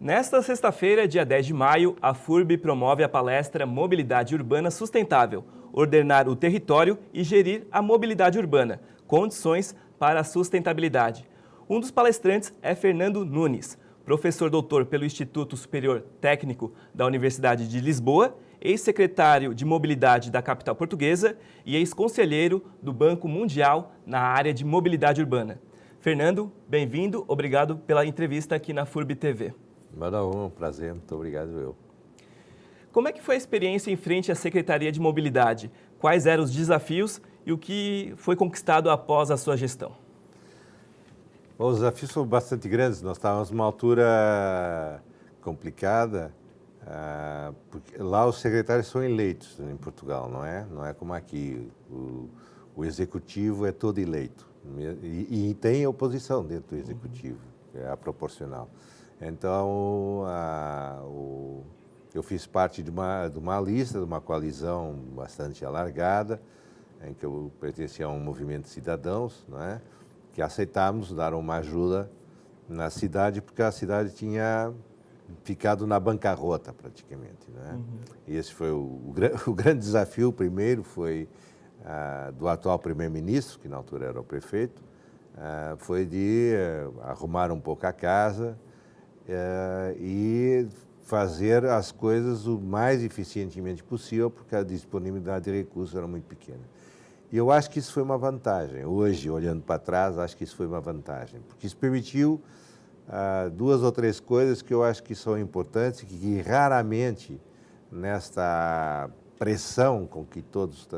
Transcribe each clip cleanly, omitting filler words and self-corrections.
Nesta sexta-feira, dia 10 de maio, a FURB promove a palestra Mobilidade Urbana Sustentável, ordenar o território e gerir a mobilidade urbana, condições para a sustentabilidade. Um dos palestrantes é Fernando Nunes, professor doutor pelo Instituto Superior Técnico da Universidade de Lisboa, ex-secretário de Mobilidade da capital portuguesa e ex-conselheiro do Banco Mundial na área de mobilidade urbana. Fernando, bem-vindo, obrigado pela entrevista aqui na FURB TV. Um prazer, muito obrigado eu. Como é que foi a experiência em frente à Secretaria de Mobilidade? Quais eram os desafios e o que foi conquistado após a sua gestão? Bom, os desafios foram bastante grandes, nós estávamos numa altura complicada, porque lá os secretários são eleitos em Portugal, não é? Não é como aqui, o executivo é todo eleito e tem oposição dentro do executivo, que é a proporcional. Então, eu fiz parte de uma lista, de uma coalizão bastante alargada, em que eu pertencia a um movimento de cidadãos, não é? Que aceitamos dar uma ajuda na cidade, porque a cidade tinha ficado na bancarrota, praticamente. Não é? E esse foi o grande desafio. O primeiro foi do atual primeiro-ministro, que na altura era o prefeito, foi de arrumar um pouco a casa, e fazer as coisas o mais eficientemente possível, porque a disponibilidade de recursos era muito pequena. E eu acho que isso foi uma vantagem. Hoje, olhando para trás, acho que isso foi uma vantagem, porque isso permitiu duas ou três coisas que eu acho que são importantes e que raramente, nesta pressão com que todos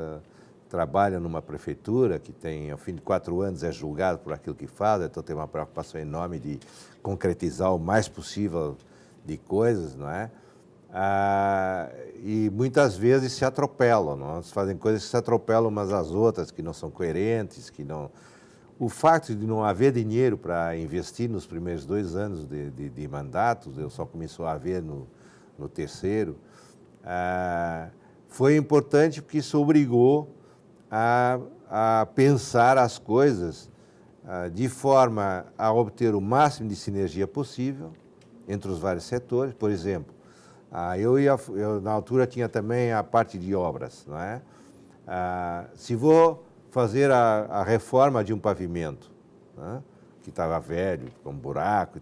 trabalham numa prefeitura, que tem, ao fim de 4 anos, é julgado por aquilo que faz, então tem uma preocupação enorme de concretizar o mais possível de coisas, não é? E muitas vezes se atropelam, não? Se fazem coisas que se atropelam umas às outras, que não são coerentes, que não... O fato de não haver dinheiro para investir nos primeiros 2 anos de mandatos, eu só começou a haver no terceiro, foi importante porque isso obrigou a pensar as coisas de forma a obter o máximo de sinergia possível entre os vários setores. Por exemplo, eu na altura tinha também a parte de obras, não é? Se vou fazer a reforma de um pavimento, né, que estava velho, com buraco,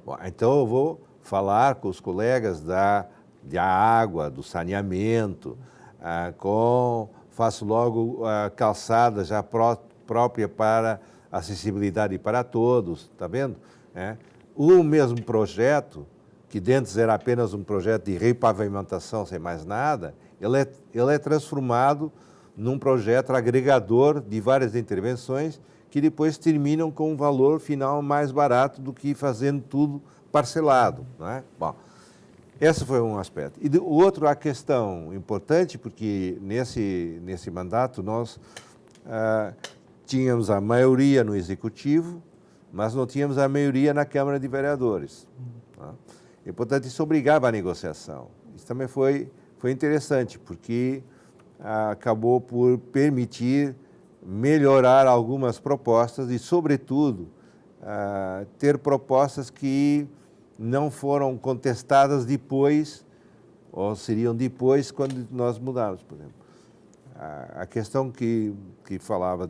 bom, então eu vou falar com os colegas da água, do saneamento, faço logo a calçada já própria para acessibilidade para todos, está vendo? O mesmo projeto, que antes era apenas um projeto de repavimentação sem mais nada, ele é transformado num projeto agregador de várias intervenções que depois terminam com um valor final mais barato do que fazendo tudo parcelado, não é? Bom, esse foi um aspecto. E o outro, a questão importante, porque nesse mandato nós tínhamos a maioria no Executivo, mas não tínhamos a maioria na Câmara de Vereadores. Tá? E, portanto, isso obrigava a negociação. Isso também foi interessante, porque acabou por permitir melhorar algumas propostas e, sobretudo, ter propostas que não foram contestadas depois, ou seriam depois, quando nós mudamos, por exemplo. A questão que falava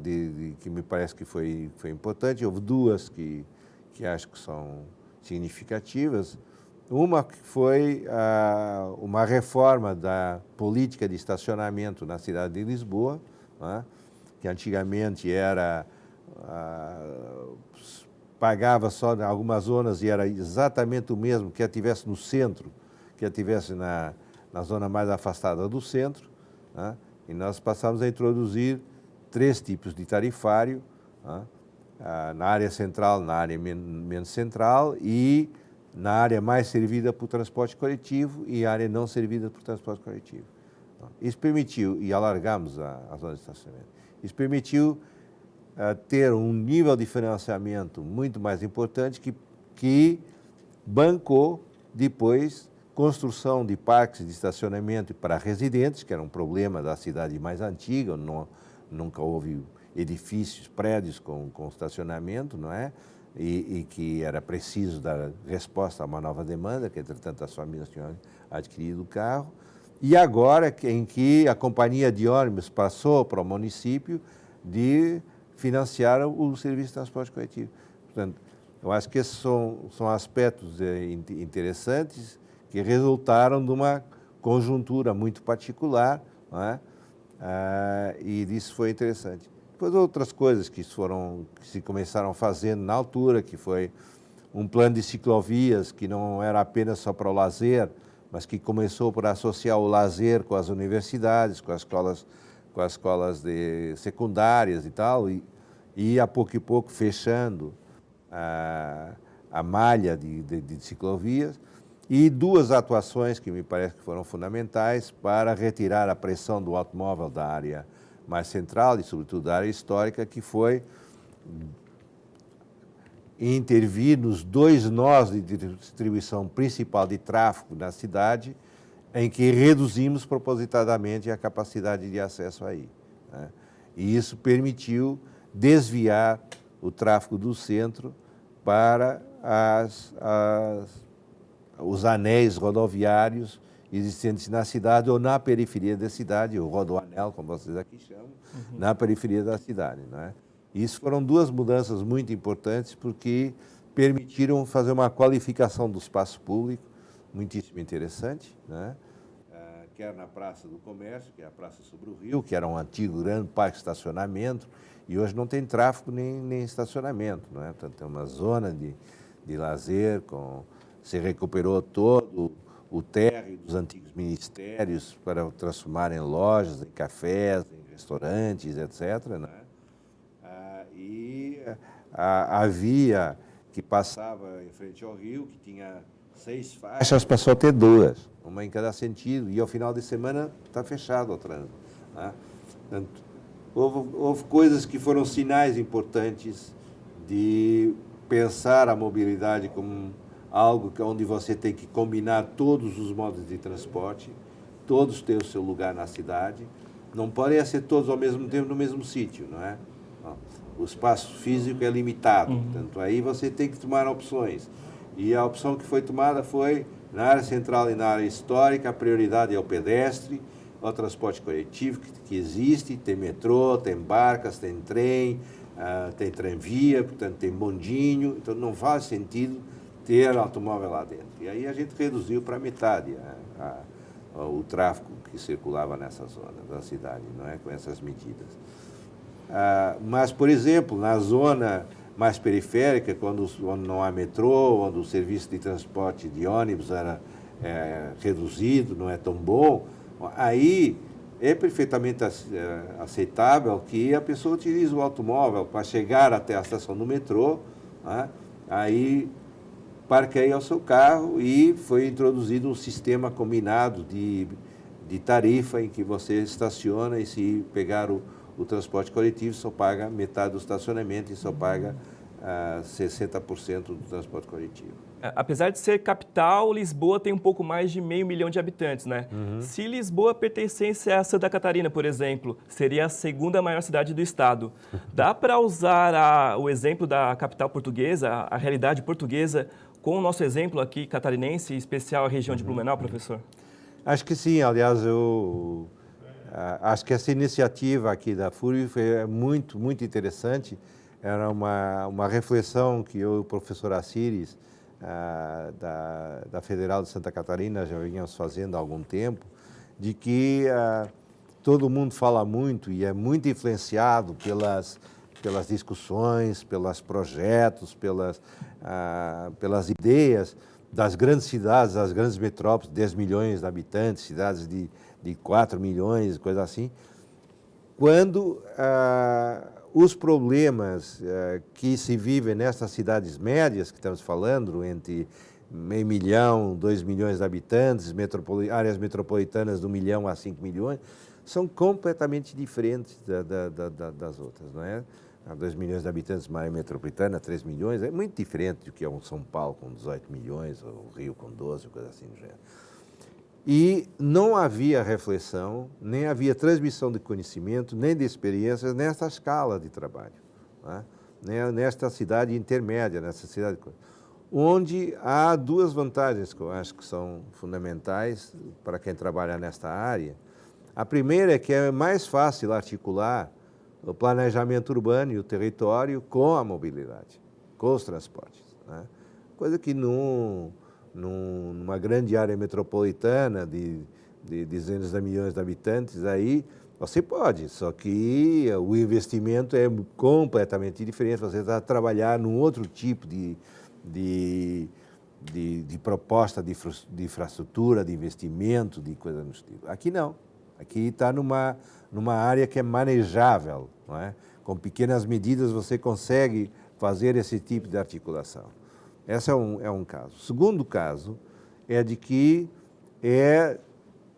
que me parece que foi importante, houve duas que acho que são significativas. Uma que foi uma reforma da política de estacionamento na cidade de Lisboa, né, que antigamente pagava só em algumas zonas e era exatamente o mesmo que tivesse no centro, que tivesse na zona mais afastada do centro, né? E nós passamos a introduzir 3 tipos de tarifário, né? Na área central, na área menos central e na área mais servida por transporte coletivo e área não servida por transporte coletivo. Isso permitiu, e alargamos a zona de estacionamento, isso permitiu ter um nível de financiamento muito mais importante que bancou depois construção de parques de estacionamento para residentes, que era um problema da cidade mais antiga, nunca houve edifícios, prédios com estacionamento, não é? e que era preciso dar resposta a uma nova demanda, que entretanto as famílias tinham adquirido o carro, e agora em que a companhia de ônibus passou para o município de financiar o serviço de transporte coletivo. Portanto, eu acho que esses são aspectos interessantes que resultaram de uma conjuntura muito particular, não é? E isso foi interessante. Depois outras coisas que se começaram fazendo na altura, que foi um plano de ciclovias que não era apenas só para o lazer, mas que começou por associar o lazer com as universidades, com as escolas secundárias e tal, e a pouco e pouco fechando a malha de ciclovias. E duas atuações que me parece que foram fundamentais para retirar a pressão do automóvel da área mais central e, sobretudo, da área histórica, que foi intervir nos dois nós de distribuição principal de tráfego na cidade, em que reduzimos propositadamente a capacidade de acesso aí, né? E isso permitiu desviar o tráfego do centro para os anéis rodoviários existentes na cidade ou na periferia da cidade, o rodoanel, como vocês aqui chamam, na periferia da cidade, não é? Isso foram duas mudanças muito importantes porque permitiram fazer uma qualificação do espaço público muitíssimo interessante, né? Quer na Praça do Comércio, que é a Praça sobre o Rio, que era um antigo grande parque de estacionamento, e hoje não tem tráfego nem estacionamento, não é? Portanto, tem uma zona de lazer, se recuperou todo o térreo dos antigos ministérios para transformar em lojas, em cafés, em restaurantes, etc., né? E a via que passava em frente ao rio, que tinha 6 faixas, passou a ter 2, uma em cada sentido, e ao final de semana está fechado o trânsito, né? Portanto, houve coisas que foram sinais importantes de pensar a mobilidade como algo onde você tem que combinar todos os modos de transporte, todos têm o seu lugar na cidade, não podem ser todos ao mesmo tempo no mesmo sítio, não é? Não. O espaço físico é limitado, portanto, aí você tem que tomar opções. E a opção que foi tomada foi, na área central e na área histórica, a prioridade é o pedestre, o transporte coletivo que existe, tem metrô, tem barcas, tem trem, tem tramvia, portanto, tem bondinho, então não faz sentido ter automóvel lá dentro. E aí a gente reduziu para metade o tráfego que circulava nessa zona da cidade, não é? Com essas medidas. Mas, por exemplo, na zona mais periférica, quando não há metrô, onde o serviço de transporte de ônibus era reduzido, não é tão bom, aí é perfeitamente aceitável que a pessoa utilize o automóvel para chegar até a estação do metrô, né? Aí parqueia o seu carro e foi introduzido um sistema combinado de tarifa em que você estaciona e se pegar o transporte coletivo só paga metade do estacionamento e só paga 60% do transporte coletivo. Apesar de ser capital, Lisboa tem um pouco mais de 500 mil de habitantes, né? Se Lisboa pertencesse a Santa Catarina, por exemplo, seria a segunda maior cidade do estado. Dá para usar o exemplo da capital portuguesa, a realidade portuguesa, com o nosso exemplo aqui catarinense, em especial a região de Blumenau, professor? Acho que sim. Aliás, eu acho que essa iniciativa aqui da FURB foi muito, muito interessante. Era uma reflexão que eu e o professor Assíris, da Federal de Santa Catarina, já vinhamos fazendo há algum tempo, de que todo mundo fala muito e é muito influenciado pelas discussões, pelos projetos, pelas ideias das grandes cidades, das grandes metrópoles, 10 milhões de habitantes, cidades de 4 milhões, coisa assim, quando os problemas que se vivem nessas cidades médias que estamos falando, entre 500 mil, 2 milhões de habitantes, áreas metropolitanas de 1 milhão a 5 milhões, são completamente diferentes das outras, não é? 2 milhões de habitantes, uma área metropolitana, 3 milhões, é muito diferente do que é um São Paulo com 18 milhões, ou o Rio com 12, coisa assim do gênero. E não havia reflexão, nem havia transmissão de conhecimento, nem de experiências nessa escala de trabalho, né? né, nesta cidade intermédia, nessa cidade, onde há duas vantagens que eu acho que são fundamentais para quem trabalha nesta área. A primeira é que é mais fácil articular o planejamento urbano e o território com a mobilidade, com os transportes, né? Coisa que numa grande área metropolitana de dezenas de milhões de habitantes, aí você pode, só que o investimento é completamente diferente, você está a trabalhar num outro tipo de proposta de infraestrutura, de investimento, de coisa do tipo. Aqui não. Aqui está numa área que é manejável, não é? Com pequenas medidas você consegue fazer esse tipo de articulação. Esse é um caso. O segundo caso é de que é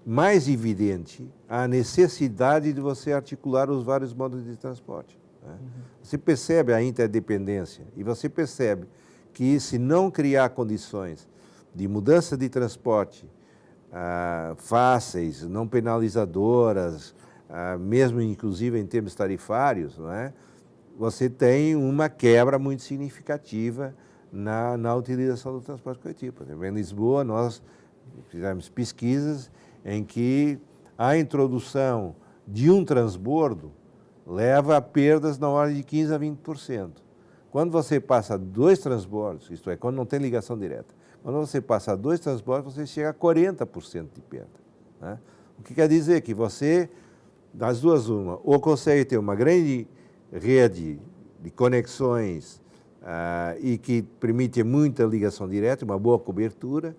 mais evidente a necessidade de você articular os vários modos de transporte, né? Você percebe a interdependência e você percebe que se não criar condições de mudança de transporte fáceis, não penalizadoras, mesmo inclusive em termos tarifários, não é? Você tem uma quebra muito significativa na utilização do transporte coletivo. Por exemplo, em Lisboa, nós fizemos pesquisas em que a introdução de um transbordo leva a perdas na ordem de 15% a 20%. Quando você passa 2 transbordos, isto é, quando não tem ligação direta, quando você passa 2 transbordos, você chega a 40% de perda, né? O que quer dizer que você, das duas uma, ou consegue ter uma grande rede de conexões e que permite muita ligação direta, uma boa cobertura,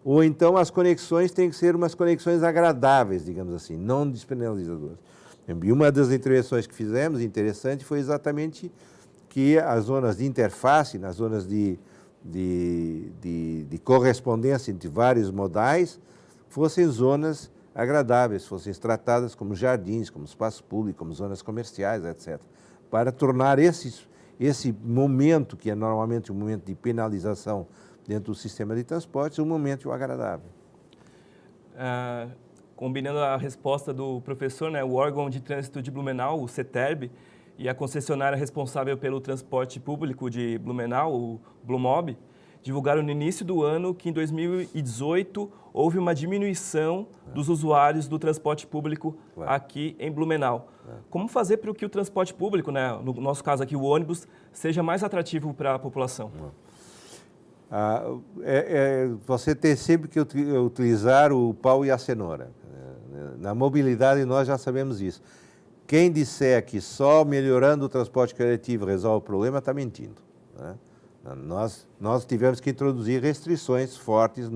ou então as conexões têm que ser umas conexões agradáveis, digamos assim, não despenalizadoras. E uma das intervenções que fizemos, interessante, foi exatamente que as zonas de interface, nas zonas de correspondência entre vários modais, fossem zonas agradáveis, fossem tratadas como jardins, como espaço público, como zonas comerciais, etc., para tornar esse momento, que é normalmente um momento de penalização dentro do sistema de transportes, um momento agradável. Combinando a resposta do professor, né, o órgão de trânsito de Blumenau, o CETERB, e a concessionária responsável pelo transporte público de Blumenau, o Blumob, divulgaram no início do ano que em 2018 houve uma diminuição dos usuários do transporte público aqui em Blumenau. Como fazer para que o transporte público, né, no nosso caso aqui o ônibus, seja mais atrativo para a população? Você tem sempre que utilizar o pau e a cenoura. Na mobilidade nós já sabemos isso. Quem disser que só melhorando o transporte coletivo resolve o problema está mentindo, né? Nós tivemos que introduzir restrições fortes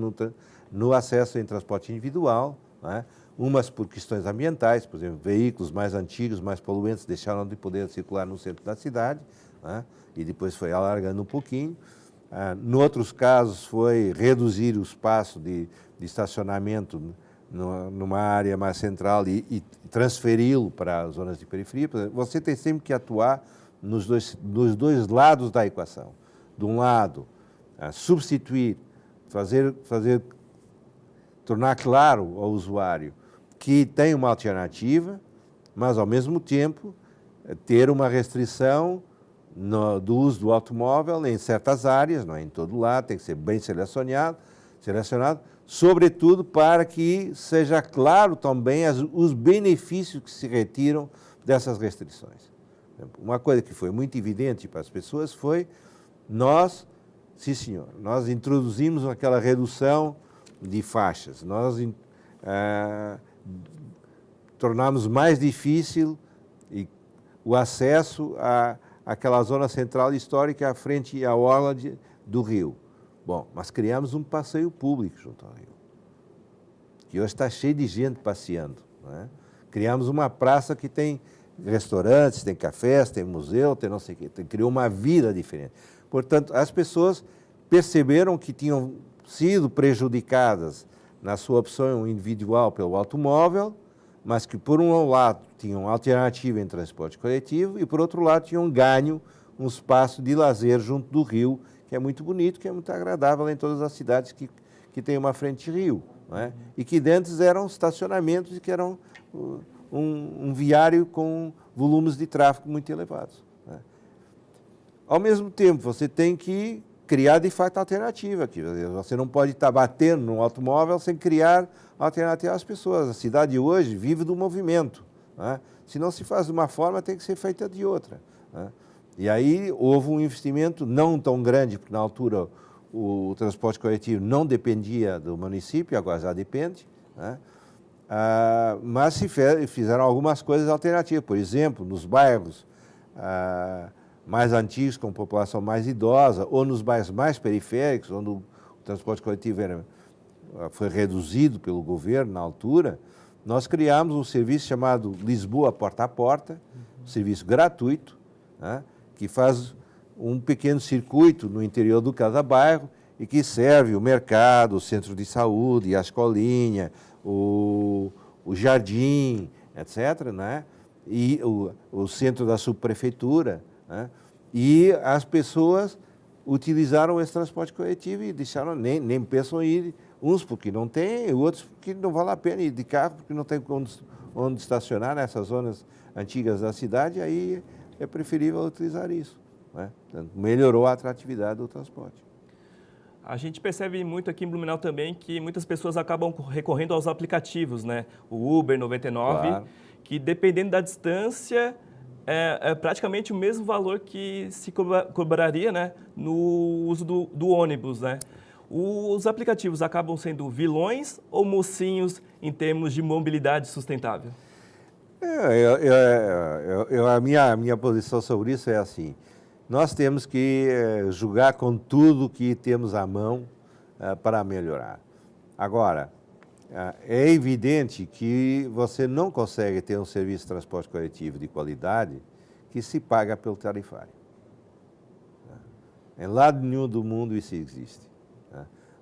no acesso em transporte individual, né? Umas por questões ambientais, por exemplo, veículos mais antigos, mais poluentes, deixaram de poder circular no centro da cidade, né? E depois foi alargando um pouquinho. Em outros casos, foi reduzir o espaço de estacionamento numa área mais central e transferi-lo para as zonas de periferia. Você tem sempre que atuar nos dois lados da equação. De um lado, substituir, tornar claro ao usuário que tem uma alternativa, mas, ao mesmo tempo, ter uma restrição do uso do automóvel em certas áreas, não é em todo lado, tem que ser bem selecionado, sobretudo para que seja claro também os benefícios que se retiram dessas restrições. Uma coisa que foi muito evidente para as pessoas foi nós introduzimos aquela redução de faixas, tornamos mais difícil o acesso àquela zona central histórica à frente à orla do rio. Bom, mas criamos um passeio público junto ao rio, que hoje está cheio de gente passeando, não é? Criamos uma praça que tem restaurantes, tem cafés, tem museu, tem não sei o quê, criou uma vida diferente. Portanto, as pessoas perceberam que tinham sido prejudicadas na sua opção individual pelo automóvel, mas que, por um lado, tinham alternativa em transporte coletivo e, por outro lado, tinham ganho um espaço de lazer junto do rio, que é muito bonito, que é muito agradável em todas as cidades que têm uma frente rio, não é? E que antes eram estacionamentos e que eram um viário com volumes de tráfego muito elevados, não é? Ao mesmo tempo, você tem que criar, de fato, alternativa. Você não pode estar batendo no automóvel sem criar alternativa às pessoas. A cidade hoje vive do movimento, né? Se não se faz de uma forma, tem que ser feita de outra, né? E aí houve um investimento não tão grande, porque na altura o transporte coletivo não dependia do município, agora já depende, né? Mas se fizeram algumas coisas alternativas. Por exemplo, nos bairros mais antigos, com população mais idosa, ou nos bairros mais periféricos, onde o transporte coletivo foi reduzido pelo governo na altura, nós criamos um serviço chamado Lisboa Porta a Porta, um serviço gratuito, né, que faz um pequeno circuito no interior do cada bairro e que serve o mercado, o centro de saúde, a escolinha, o jardim, etc., né, e o centro da subprefeitura, né, e as pessoas utilizaram esse transporte coletivo e deixaram, nem pensam em ir, uns porque não tem, outros porque não vale a pena ir de carro, porque não tem onde estacionar nessas zonas antigas da cidade, aí é preferível utilizar isso, né? Portanto, melhorou a atratividade do transporte. A gente percebe muito aqui em Blumenau também que muitas pessoas acabam recorrendo aos aplicativos, né? O Uber 99, Claro. que dependendo da distância, é praticamente o mesmo valor que se cobraria, né, no uso do ônibus, né? Os aplicativos acabam sendo vilões ou mocinhos em termos de mobilidade sustentável? A minha posição sobre isso é assim: nós temos que julgar com tudo que temos à mão para melhorar. Agora, é evidente que você não consegue ter um serviço de transporte coletivo de qualidade que se paga pelo tarifário. Em lado nenhum do mundo isso existe.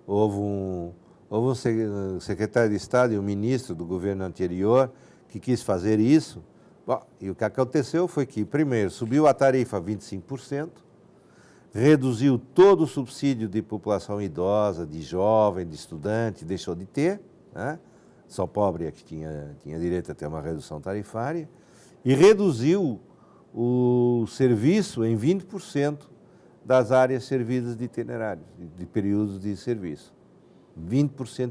Houve um secretário de Estado e um ministro do governo anterior que quis fazer isso. Bom, e o que aconteceu foi que, primeiro, subiu a tarifa 25%, reduziu todo o subsídio de população idosa, de jovem, de estudante, deixou de ter, né? Só pobre é que tinha direito a ter uma redução tarifária, e reduziu o serviço em 20% das áreas servidas de itinerários, de períodos de serviço. 20%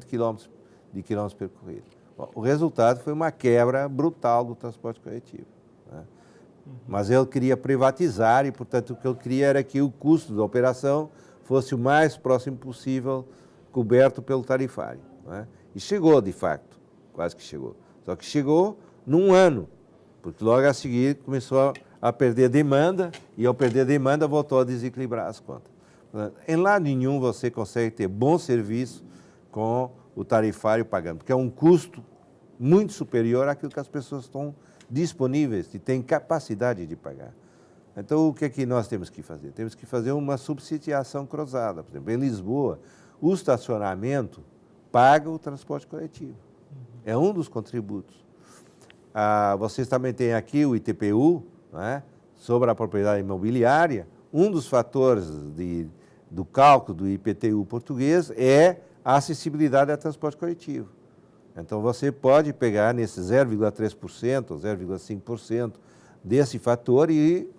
de quilômetros percorridos. Bom, o resultado foi uma quebra brutal do transporte coletivo, né? Mas ele queria privatizar e, portanto, o que ele queria era que o custo da operação fosse o mais próximo possível coberto pelo tarifário, né? E chegou, de facto, quase que chegou. Só que chegou num ano, porque logo a seguir começou a perder demanda e, ao perder demanda, voltou a desequilibrar as contas. Em lado nenhum você consegue ter bom serviço com o tarifário pagando, porque é um custo muito superior àquilo que as pessoas estão disponíveis e têm capacidade de pagar. Então, o que é que nós temos que fazer? Temos que fazer uma subsidiação cruzada. Por exemplo, em Lisboa, o estacionamento paga o transporte coletivo. É um dos contributos. Vocês também têm aqui o ITPU, né, sobre a propriedade imobiliária. Um dos fatores do cálculo do IPTU português é a acessibilidade ao transporte coletivo. Então, você pode pegar nesse 0,3% ou 0,5% desse fator e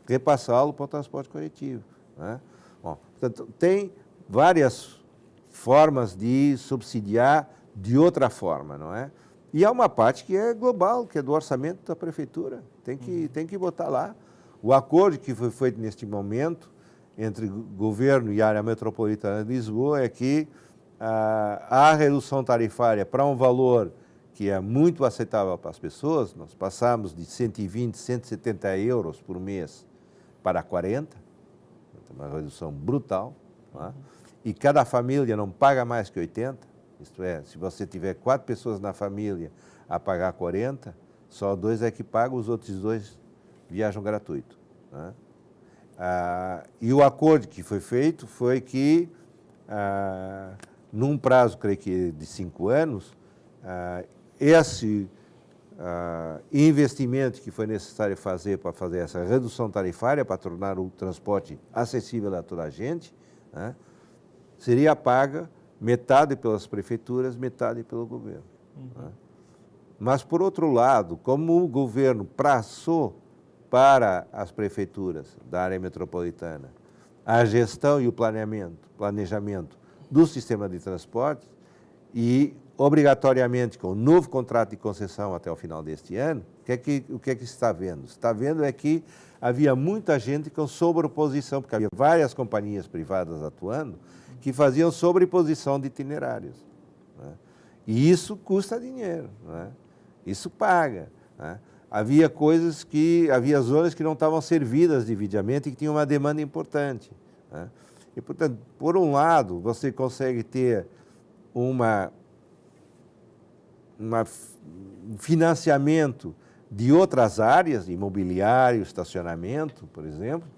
repassá-lo para o transporte coletivo, né? Bom, portanto, tem várias formas de subsidiar de outra forma, não é? E há uma parte que é global, que é do orçamento da prefeitura. Tem que botar lá. O acordo que foi feito neste momento entre governo e área metropolitana de Lisboa é que a redução tarifária para um valor que é muito aceitável para as pessoas, nós passamos de 120, 170 euros por mês para 40, uma redução brutal, né? E cada família não paga mais que 80, isto é, se você tiver 4 pessoas na família a pagar 40, só 2 é que pagam, os outros 2 viajam gratuito, né? E o acordo que foi feito foi que, num prazo, creio que de 5 anos, esse investimento que foi necessário fazer para fazer essa redução tarifária, para tornar o transporte acessível a toda a gente, né, seria paga metade pelas prefeituras, metade pelo governo. Né? Mas, por outro lado, como o governo praçou para as prefeituras da área metropolitana a gestão e o planejamento do sistema de transporte e, obrigatoriamente, com o novo contrato de concessão até o final deste ano, o que é que se está vendo? Se está vendo é que havia muita gente com sobreposição, porque havia várias companhias privadas atuando que faziam sobreposição de itinerários, né? E isso custa dinheiro, né? Isso paga, né? Havia zonas que não estavam servidas devidamente e que tinham uma demanda importante, né? E, portanto, por um lado, você consegue ter um financiamento de outras áreas, imobiliário, estacionamento, por exemplo,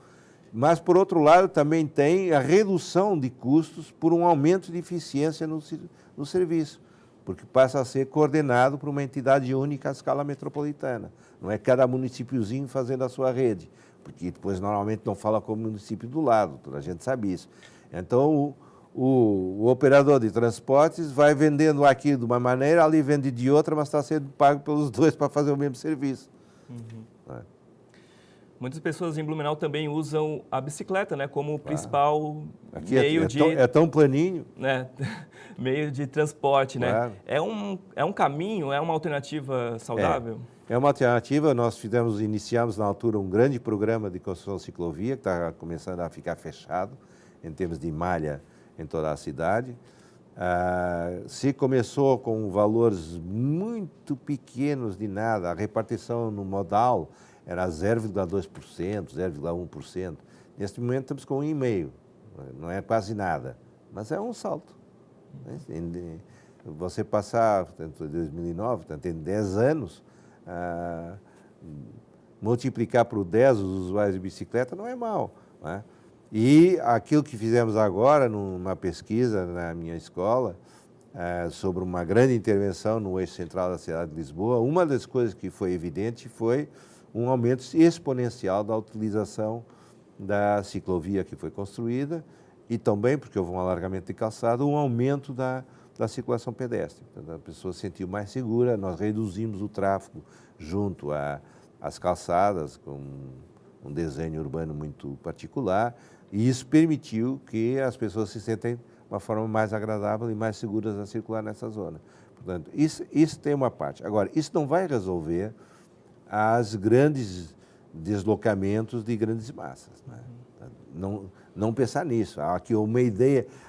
mas, por outro lado, também tem a redução de custos por um aumento de eficiência no serviço, porque passa a ser coordenado por uma entidade única à escala metropolitana. Não é cada municípiozinho fazendo a sua rede, porque depois normalmente não fala com o município do lado, toda a gente sabe isso. Então, o operador de transportes vai vendendo aqui de uma maneira, ali vende de outra, mas está sendo pago pelos dois para fazer o mesmo serviço. Uhum. Muitas pessoas em Blumenau também usam a bicicleta, né, como principal aqui meio é tão planinho. Né, meio de transporte, Claro. né? É um caminho, é uma alternativa saudável? É uma alternativa. Nós iniciamos na altura um grande programa de construção de ciclovia, que está começando a ficar fechado em termos de malha em toda a cidade. Se começou com valores muito pequenos de nada, a repartição no modal era 0,2%, 0,1%. Neste momento estamos com 1,5%, não é quase nada, mas é um salto. Você passar, portanto, em 2009, portanto, em 10 anos, multiplicar por 10 os usuários de bicicleta não é mal, não é? E aquilo que fizemos agora, numa pesquisa na minha escola, sobre uma grande intervenção no eixo central da cidade de Lisboa, uma das coisas que foi evidente foi um aumento exponencial da utilização da ciclovia que foi construída e também, porque houve um alargamento de calçada, um aumento da circulação pedestre. Portanto, a pessoa se sentiu mais segura, nós reduzimos o tráfego junto às calçadas, com um desenho urbano muito particular, e isso permitiu que as pessoas se sentem de uma forma mais agradável e mais seguras a circular nessa zona. Portanto, isso tem uma parte. Agora, isso não vai resolver as grandes deslocamentos de grandes massas, né? Não pensar nisso. Há aqui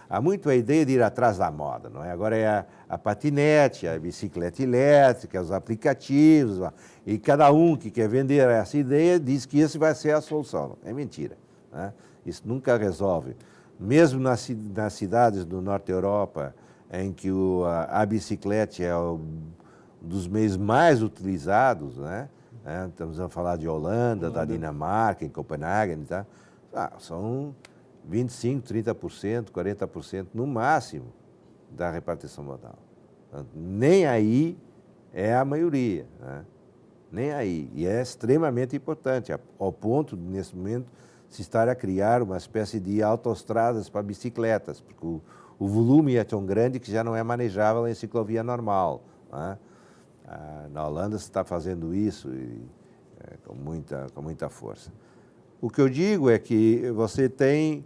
há muito a ideia de ir atrás da moda, não é? Agora é a patinete, a bicicleta elétrica, os aplicativos, e cada um que quer vender essa ideia diz que isso vai ser a solução. É mentira, né? Isso nunca resolve. Mesmo nas cidades do norte da Europa, em que a bicicleta é um dos meios mais utilizados, né? Estamos a falar de Holanda, da Dinamarca, em Copenhague, tá? São 25%, 30%, 40% no máximo da repartição modal. Nem aí é a maioria, né? Nem aí. E é extremamente importante, ao ponto, nesse momento, se estar a criar uma espécie de autoestradas para bicicletas, porque o volume é tão grande que já não é manejável em ciclovia normal, né? Na Holanda se está fazendo isso com muita força. O que eu digo é que você tem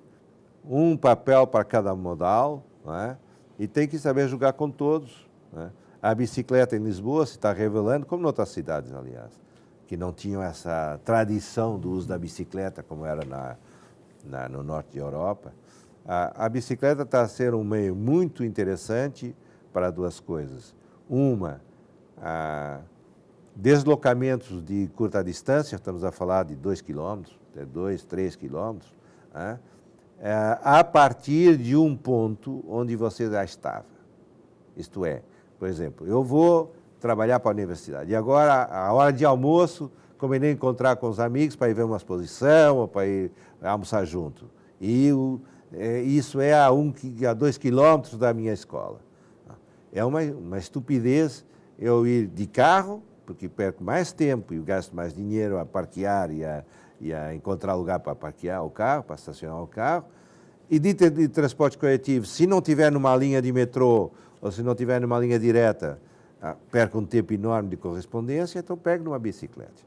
um papel para cada modal, né? E tem que saber jogar com todos, né? A bicicleta em Lisboa se está revelando, como em outras cidades, aliás, que não tinham essa tradição do uso da bicicleta, como era no norte da Europa. A bicicleta está a ser um meio muito interessante para duas coisas. Uma, deslocamentos de curta distância, estamos a falar de 2 quilômetros, 2, 3 quilômetros, né? A partir de um ponto onde você já estava. Isto é, por exemplo, eu vou trabalhar para a universidade e agora, a hora de almoço, combinei encontrar com os amigos para ir ver uma exposição ou para ir almoçar junto. E isso é a 2 quilômetros da minha escola. É uma estupidez eu ir de carro, porque perco mais tempo e gasto mais dinheiro a parquear e a encontrar lugar para parquear o carro, para estacionar o carro. E de transporte coletivo, se não tiver numa linha de metrô ou se não tiver numa linha direta, perco um tempo enorme de correspondência, então pego numa bicicleta.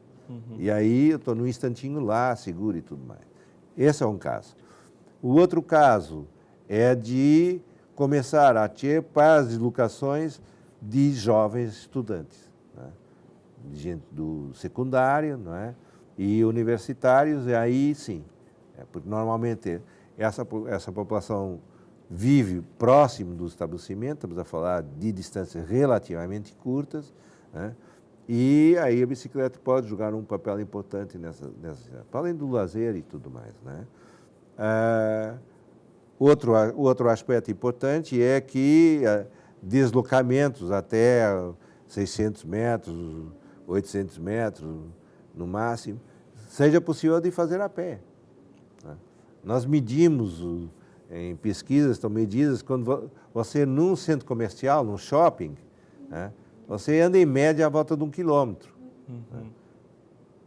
E aí eu estou num instantinho lá, seguro e tudo mais. Esse é um caso. O outro caso é de começar a ter para as deslocações de jovens estudantes, né? De gente do secundário, não é? E universitários, e aí sim, porque normalmente essa população vive próximo do estabelecimento, estamos a falar de distâncias relativamente curtas, né? E aí a bicicleta pode jogar um papel importante nessa além do lazer e tudo mais, né? Outro aspecto importante é que deslocamentos até 600 metros, 800 metros no máximo, seja possível de fazer a pé, né? Nós medimos, em pesquisas estão medidas, quando você num centro comercial, num shopping, né, você anda em média à volta de 1 quilômetro, né?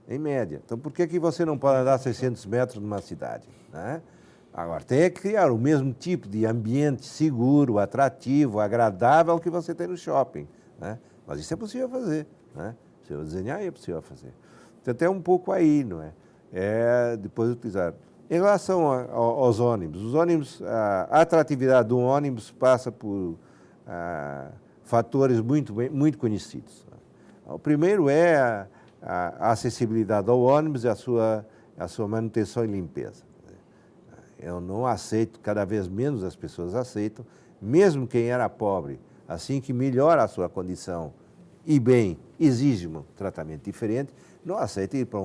Em média. Então, por que você não pode andar 600 metros numa cidade, né? Agora, tem que criar o mesmo tipo de ambiente seguro, atrativo, agradável que você tem no shopping, né? Mas isso é possível fazer, né? Se eu desenhar, é possível fazer. Então, é um pouco aí, não é? Depois utilizar. Em relação aos ônibus, os ônibus, a atratividade do ônibus passa por fatores muito conhecidos. O primeiro é a acessibilidade ao ônibus e a sua manutenção e limpeza. Eu não aceito, cada vez menos as pessoas aceitam, mesmo quem era pobre, assim que melhora a sua condição e bem, exige um tratamento diferente, não aceita ir para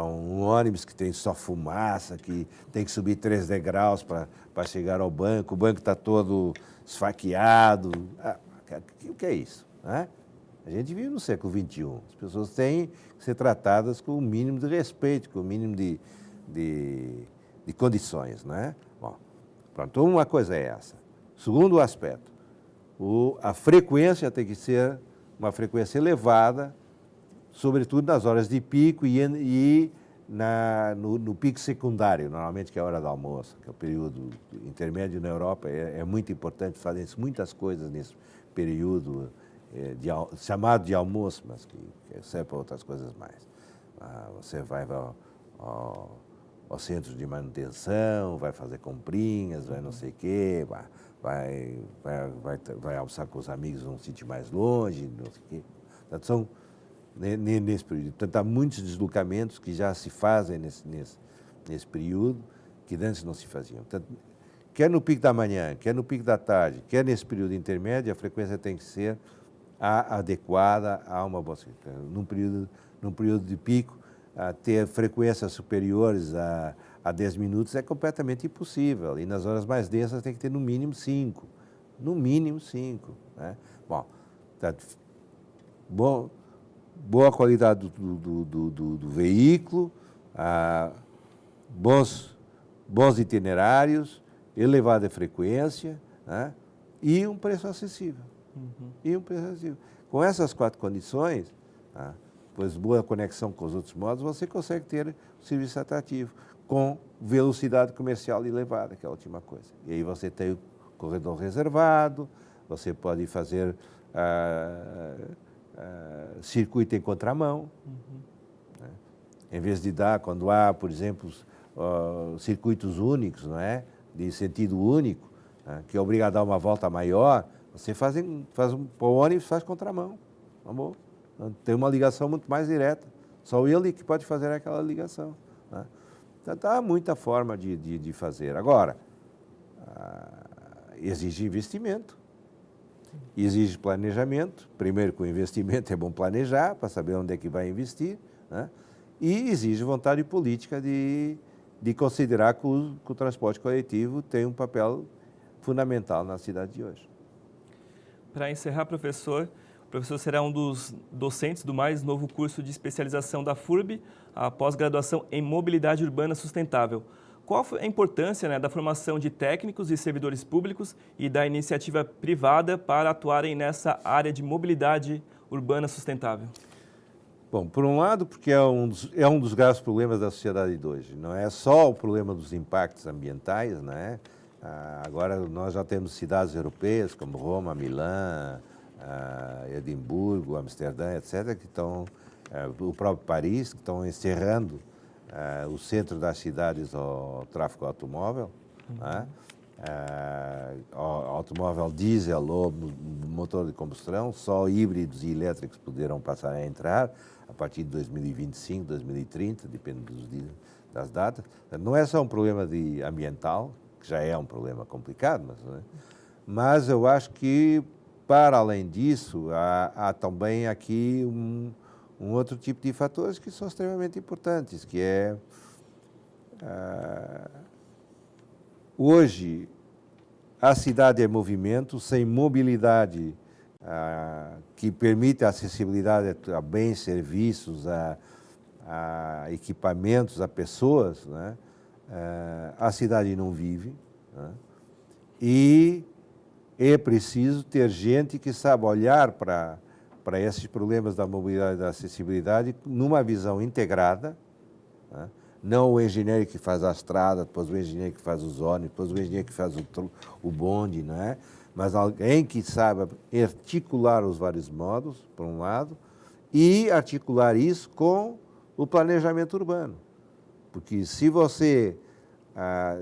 um ônibus que tem só fumaça, que tem que subir 3 degraus para chegar ao banco, o banco está todo esfaqueado. O que é isso, né? A gente vive no século XXI. As pessoas têm que ser tratadas com o mínimo de respeito, com o mínimo de condições, né? Bom, pronto, uma coisa é essa. Segundo aspecto, a frequência tem que ser uma frequência elevada, sobretudo nas horas de pico e no pico secundário, normalmente que é a hora do almoço, que é o período intermédio na Europa. É muito importante, fazem-se muitas coisas nesse período chamado de almoço, mas que serve para outras coisas mais. Você vai ao centro de manutenção, vai fazer comprinhas, vai não sei o quê, vai almoçar com os amigos num sítio mais longe, não sei o quê. Então, são nesse período. Portanto, há muitos deslocamentos que já se fazem nesse período, que antes não se faziam. Portanto, quer no pico da manhã, quer no pico da tarde, quer nesse período intermédio, a frequência tem que ser adequada a uma boa ciclista. Num período de pico, ter frequências superiores a 10 minutos é completamente impossível. E nas horas mais densas tem que ter no mínimo 5. No mínimo 5. Né? Boa qualidade do veículo, bons itinerários, elevada frequência, né? E um preço acessível. Com essas 4 condições, pois boa conexão com os outros modos, você consegue ter um serviço atrativo, com velocidade comercial elevada, que é a última coisa. E aí você tem o corredor reservado, você pode fazer circuito em contramão, né? Em vez de dar, quando há, por exemplo, circuitos únicos, não é? De sentido único, né? Que é obrigado a dar uma volta maior, você faz o ônibus faz contramão, tá bom? Tem uma ligação muito mais direta, só ele que pode fazer aquela ligação, né? Então, há muita forma de fazer. Agora, exige investimento, exige planejamento. Primeiro, com o investimento é bom planejar, para saber onde é que vai investir, né? E exige vontade política de considerar que o transporte coletivo tem um papel fundamental na cidade de hoje. Para encerrar, professor, o professor será um dos docentes do mais novo curso de especialização da FURB, a pós-graduação em Mobilidade Urbana Sustentável. Qual a importância, né, da formação de técnicos e servidores públicos e da iniciativa privada para atuarem nessa área de mobilidade urbana sustentável? Bom, por um lado, porque é um dos graves problemas da sociedade de hoje. Não é só o problema dos impactos ambientais, né? Agora nós já temos cidades europeias como Roma, Milão, Edimburgo, Amsterdã, etc., que estão o próprio Paris, que estão encerrando o centro das cidades ao tráfego automóvel, né? Automóvel diesel ou motor de combustão, só híbridos e elétricos poderão passar a entrar a partir de 2025, 2030, depende das datas. Não é só um problema ambiental, que já é um problema complicado, mas eu acho que, para além disso, há também aqui um outro tipo de fatores que são extremamente importantes, que é hoje a cidade é movimento, sem mobilidade que permite a acessibilidade a bens, serviços, a equipamentos, a pessoas, né? A cidade não vive, né? E é preciso ter gente que saiba olhar para esses problemas da mobilidade e da acessibilidade numa visão integrada, né? Não o engenheiro que faz a estrada, depois o engenheiro que faz os ônibus, depois o engenheiro que faz o bonde, não é? Mas alguém que saiba articular os vários modos, por um lado, e articular isso com o planejamento urbano. Porque se você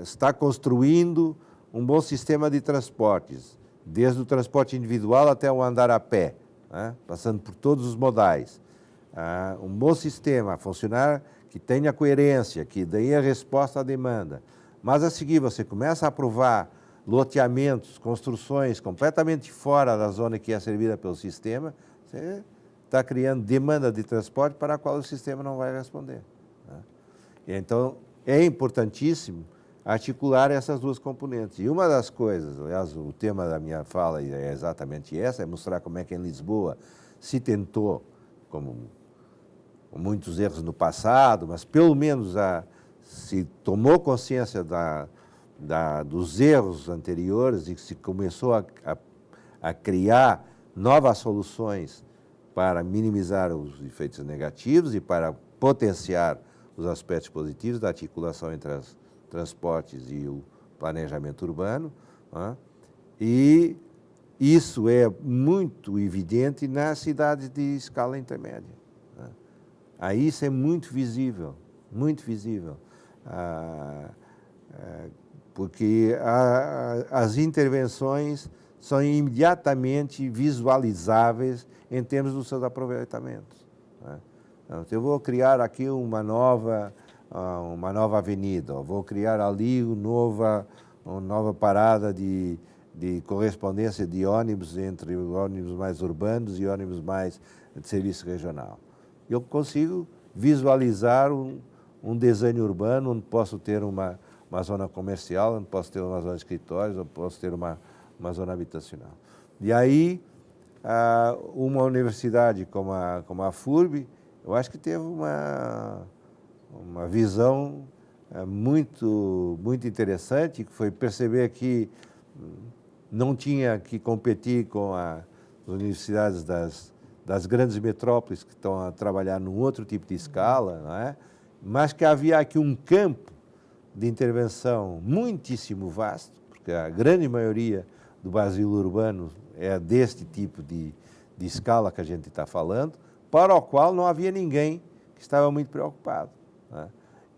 está construindo um bom sistema de transportes, desde o transporte individual até o andar a pé, né? Passando por todos os modais, um bom sistema a funcionar, que tenha coerência, que dê a resposta à demanda. Mas a seguir você começa a aprovar loteamentos, construções completamente fora da zona que é servida pelo sistema, você está criando demanda de transporte para a qual o sistema não vai responder, né? Então, é importantíssimo articular essas duas componentes. E uma das coisas, aliás, o tema da minha fala é exatamente essa, é mostrar como é que em Lisboa se tentou, como com muitos erros no passado, mas pelo menos se tomou consciência dos erros anteriores e que se começou a criar novas soluções para minimizar os efeitos negativos e para potenciar os aspectos positivos da articulação entre os transportes e o planejamento urbano, né? E isso é muito evidente nas cidades de escala intermédia, né? Aí isso é muito visível, porque as intervenções são imediatamente visualizáveis em termos dos seus aproveitamentos, né? Então, eu vou criar aqui uma nova avenida, vou criar ali uma nova parada de correspondência de ônibus entre ônibus mais urbanos e ônibus mais de serviço regional. Eu consigo visualizar um desenho urbano onde posso ter uma zona comercial, onde posso ter uma zona de escritórios, onde posso ter uma zona habitacional. E aí, uma universidade como a FURB, eu acho que teve uma visão muito interessante, que foi perceber que não tinha que competir com as universidades das grandes metrópoles que estão a trabalhar num outro tipo de escala, não é? Mas que havia aqui um campo de intervenção muitíssimo vasto, porque a grande maioria do Brasil urbano é deste tipo de escala que a gente está falando, para o qual não havia ninguém que estava muito preocupado, né?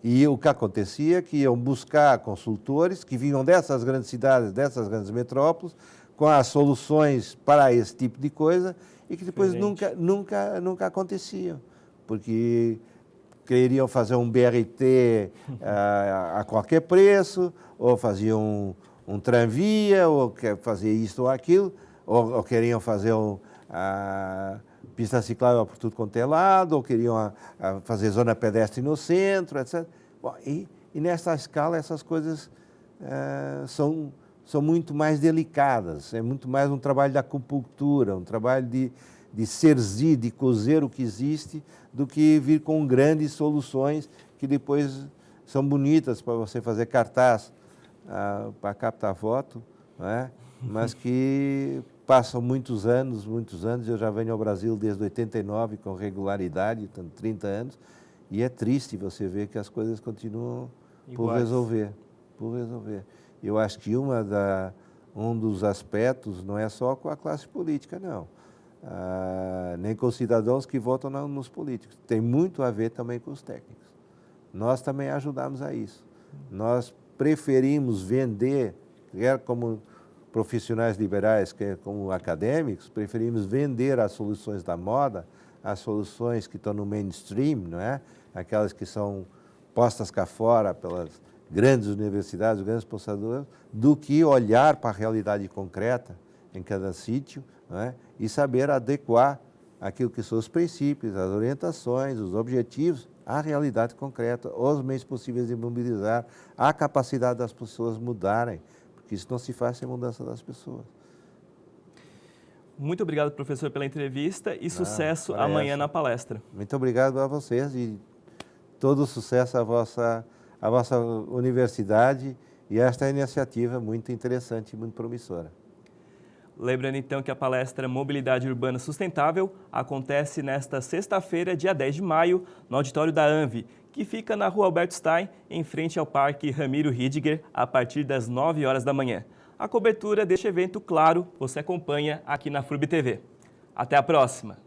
E o que acontecia é que iam buscar consultores que vinham dessas grandes cidades, dessas grandes metrópoles, com as soluções para esse tipo de coisa e que depois nunca aconteciam, porque queriam fazer um BRT a qualquer preço, ou faziam um tramvia, ou fazer isto ou aquilo, ou queriam fazer pista ciclável por tudo quanto é lado, ou queriam fazer zona pedestre no centro, etc. Bom, e nessa escala essas coisas são muito mais delicadas, é muito mais um trabalho de acupuntura, um trabalho de serzir, de cozer o que existe, do que vir com grandes soluções que depois são bonitas para você fazer cartaz para captar voto, não é? Mas que passam muitos anos, eu já venho ao Brasil desde 89 com regularidade, tanto 30 anos, e é triste você ver que as coisas continuam por resolver. Eu acho que um dos aspectos não é só com a classe política, não. nem com os cidadãos que votam nos políticos. Tem muito a ver também com os técnicos. Nós também ajudamos a isso. Nós preferimos vender, quer como profissionais liberais, quer como acadêmicos, preferimos vender as soluções da moda, as soluções que estão no mainstream, não é? Aquelas que são postas cá fora pelas grandes universidades, grandes pensadores, do que olhar para a realidade concreta em cada sítio, não é? E saber adequar aquilo que são os princípios, as orientações, os objetivos, à realidade concreta, os meios possíveis de mobilizar, a capacidade das pessoas mudarem, porque isso não se faz sem mudança das pessoas. Muito obrigado, professor, pela entrevista e sucesso amanhã na palestra. Muito obrigado a vocês e todo sucesso à vossa universidade e a esta iniciativa muito interessante e muito promissora. Lembrando então que a palestra Mobilidade Urbana Sustentável acontece nesta sexta-feira, dia 10 de maio, no auditório da ANVI, que fica na Rua Alberto Stein, em frente ao Parque Ramiro Ridger, a partir das 9 horas da manhã. A cobertura deste evento, claro, você acompanha aqui na FURB TV. Até a próxima!